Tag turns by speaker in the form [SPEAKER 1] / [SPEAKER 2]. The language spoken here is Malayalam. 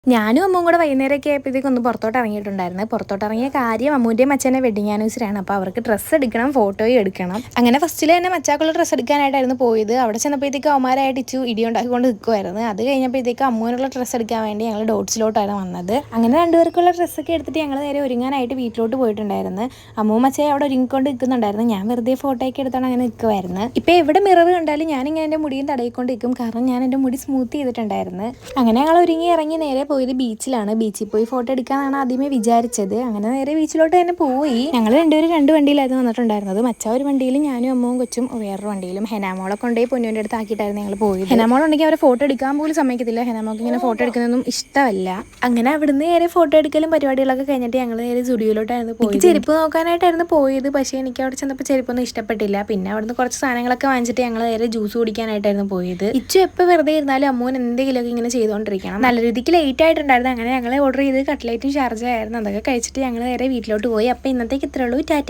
[SPEAKER 1] ഞാനും അമ്മും കൂടെ വൈകുന്നേരമൊക്കെ ആയപ്പോഴത്തേക്ക് ഒന്ന് പുറത്തോട്ട് ഇറങ്ങിയിട്ടുണ്ടായിരുന്നു. പുറത്തോട്ടിറങ്ങിയ കാര്യം അമ്മൂൻ്റെയും മച്ചൻ്റെ വെഡിങ് ആനിവേഴ്സറിയാണ്. അപ്പോൾ അവർക്ക് ഡ്രസ്സ് എടുക്കണം, ഫോട്ടോയും എടുക്കണം. അങ്ങനെ ഫസ്റ്റിൽ തന്നെ മച്ചാക്കുള്ള ഡ്രസ്സ് എടുക്കാനായിട്ടായിരുന്നു പോയത്. അവിടെ ചെന്നപ്പോഴത്തേക്ക് അവന്മാരായിട്ട് ഇച്ചു ഇടിയുണ്ടാക്കിക്കൊണ്ട് നിൽക്കുമായിരുന്നു. അത് കഴിഞ്ഞപ്പോഴത്തേക്ക് അമ്മൂനുള്ള ഡ്രസ്സ് എടുക്കാൻ വേണ്ടി ഞങ്ങൾ ഡോട്ട്സിലോട്ടാണ് വന്നത്. അങ്ങനെ രണ്ടുപേർക്കുള്ള ഡ്രസ്സൊക്കെ എടുത്തിട്ട് ഞങ്ങൾ നേരെ ഒരുങ്ങാനായിട്ട് വീട്ടിലോട്ട് പോയിട്ടുണ്ടായിരുന്നു. അമ്മൂ മച്ചയെ അവിടെ ഒരുങ്ങിക്കൊണ്ട് നിൽക്കുന്നുണ്ടായിരുന്നു. ഞാൻ വെറുതെ ഫോട്ടോ ഒക്കെ എടുത്താണ് അങ്ങനെ നിൽക്കുമായിരുന്നു. ഇപ്പോൾ എവിടെ മിറർ കണ്ടാലും ഞാനിങ്ങനെ എൻ്റെ മുടിയും തടയിക്കൊണ്ട് നിൽക്കും. കാരണം ഞാൻ എൻ്റെ മുടി സ്മൂത്ത് ചെയ്തിട്ടുണ്ടായിരുന്നു. അങ്ങനെ ഞങ്ങൾ ഒരുങ്ങി ഇറങ്ങി നേരെ പോയത് ബീച്ചിലാണ്. ബീച്ചിൽ പോയി ഫോട്ടോ എടുക്കാനാണ് ആദ്യമേ വിചാരിച്ചത്. അങ്ങനെ നേരെ ബീച്ചിലോട്ട് തന്നെ പോയി. ഞങ്ങൾ രണ്ടുപേരും രണ്ട് വണ്ടിയിലായിരുന്നു വന്നിട്ടുണ്ടായിരുന്നത്. മച്ച ഒരു വണ്ടിയിലും ഞാനും അമ്മവും കൊച്ചും വേറൊരു വണ്ടിയിലും. ഹെനാമോളെ കൊണ്ടുപോയി പൊന്നുവിൻ്റെ അടുത്ത് ആക്കിയിട്ടായിരുന്നു ഞങ്ങൾ പോയത്. ഹെനാമോൾ ഉണ്ടെങ്കിൽ അവരെ ഫോട്ടോ എടുക്കാൻ പോലും സമ്മതിക്കത്തില്ല. ഹെനാമോൾക്ക് ഇങ്ങനെ ഫോട്ടോ എടുക്കുന്നതൊന്നും ഇഷ്ടമല്ല. അങ്ങനെ അവിടുന്ന് നേരെ ഫോട്ടോ എടുക്കലും പരിപാടികളൊക്കെ കഴിഞ്ഞിട്ട് ഞങ്ങൾ നേരെ സ്റ്റുഡിയോയിലോട്ടായിരുന്നു പോയി. ചെരുപ്പ് നോക്കാനായിട്ടായിരുന്നു പോയത്. പക്ഷേ എനിക്ക് അവിടെ ചെന്നപ്പോൾ ചെരുപ്പൊന്നും ഇഷ്ടപ്പെട്ടില്ല. പിന്നെ അവിടുന്ന് കുറച്ച് സാധനങ്ങളൊക്കെ വാങ്ങിച്ചിട്ട് ഞങ്ങൾ നേരെ ജ്യൂസ് കുടിക്കാനായിട്ടായിരുന്നു പോയത്. ഇച്ചു എപ്പോൾ വെറുതെ ഇരുന്നാലും അമ്മൂന് എന്തെങ്കിലുമൊക്കെ ഇങ്ങനെ ചെയ്തുകൊണ്ടിരിക്കണം. നല്ല രീതിക്ക് ലേറ്റ് ആയിട്ടുണ്ടായിരുന്നു. അങ്ങനെ ഞങ്ങൾ ഓർഡർ ചെയ്ത് കട്ട്ലേറ്റും ഷാർജ ആയിരുന്നു. അതൊക്കെ കഴിച്ചിട്ട് ഞങ്ങൾ നേരെ വീട്ടിലോട്ട് പോയി. അപ്പോൾ ഇന്നത്തേക്ക് ഇത്രേ ഉള്ളൂ. ടാറ്റ.